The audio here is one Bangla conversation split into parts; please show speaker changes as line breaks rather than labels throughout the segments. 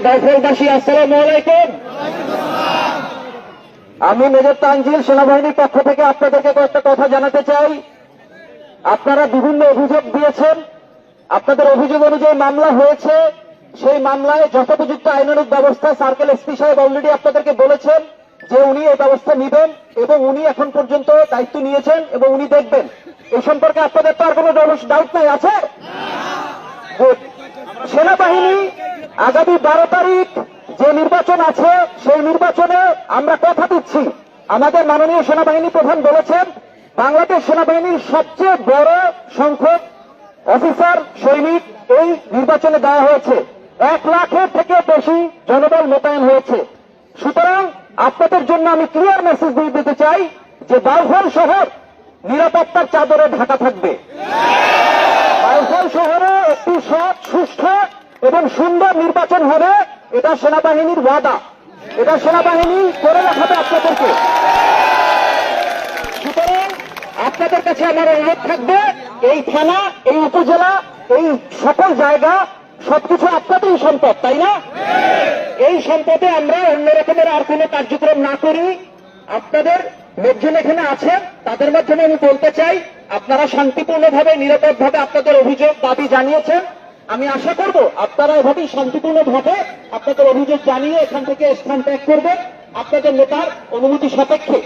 দায়ফলবাসী, আসসালামু আলাইকুম। আমি মেজর তানজিল, সেনাবাহিনীর পক্ষ থেকে আপনাদেরকে কয়েকটা কথা জানাতে চাই। আপনারা বিভিন্ন অভিযোগ দিয়েছেন, আপনাদের অভিযোগ অনুযায়ী মামলা হয়েছে। সেই মামলায় যথোপযুক্ত আইনানুগ ব্যবস্থা সার্কেল এসপি সাহেব অলরেডি আপনাদেরকে বলেছেন যে উনি এই ব্যবস্থা নেবেন এবং উনি এখন পর্যন্ত দায়িত্ব নিয়েছেন এবং উনি দেখবেন। এই সম্পর্কে আপনাদের তো আর কোনো ডাউট নাই, আছে? সেনাবাহিনী আগামী 12 তারিখ যে নির্বাচন আছে সেই নির্বাচনে আমরা কথা দিচ্ছি। আমাদের মাননীয় সেনাবাহিনী প্রধান বলেছেন বাংলাদেশ সেনাবাহিনীর সবচেয়ে বড় সংখ্যক অফিসার সৈনিক এই নির্বাচনে দেওয়া হয়েছে। 1 লাখের থেকে বেশি জনবল মোতায়েন হয়েছে। সুতরাং আপনাদের জন্য আমি ক্লিয়ার মেসেজ দিয়ে দিতে চাই যে বাউফল শহর নিরাপত্তার চাদরে ঢাকা থাকবে। বাউফল শহরে একটি সৎ, সুষ্ঠু এবং সুন্দর নির্বাচন হবে, এটা সেনাবাহিনীর ওয়াদা, এটা সেনাবাহিনী করে দেখাবে আপনাদেরকে। সুতরাং আপনাদের কাছে আমার অনুরোধ থাকবে, এই থানা, এই উপজেলা, এই সকল জায়গা সবকিছু আপনাদেরই সম্পদ, তাই না? এই সম্পদে আমরা অন্য রকমের আর কোনো কার্যক্রম না করি। আপনাদের লোকজন এখানে আছেন, তাদের মাধ্যমে আমি বলতে চাই আপনারা শান্তিপূর্ণভাবে, নিরাপদভাবে আপনাদের অভিযোগ দাবি জানিয়েছেন। আমি আশা করব আপনারা এভাবেই শান্তিপূর্ণভাবে আপনাদের অভিযোগ জানিয়ে এখান থেকে স্থান ত্যাগ করবেন আপনাদের নেতার অনুমতি সাপেক্ষে।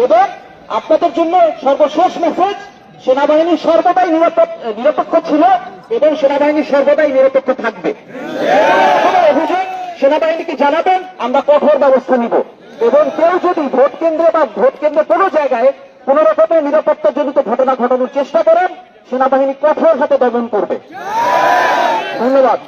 এবং আপনাদের জন্য সর্বশেষ মেসেজ, সেনাবাহিনী সর্বদাই নিরপেক্ষ ছিল এবং সেনাবাহিনী সর্বদাই নিরপেক্ষ থাকবে। অভিযোগ সেনাবাহিনীকে জানাবেন, আমরা কঠোর ব্যবস্থা নিব। এবং কেউ যদি ভোট কেন্দ্রে বা ভোট কেন্দ্রে কোনো জায়গায় কোন রকমের নিরাপত্তাজনিত ঘটনা ঘটানোর চেষ্টা করেন, সেনাবাহিনী কঠোর হাতে দমন করবে। ধন্যবাদ।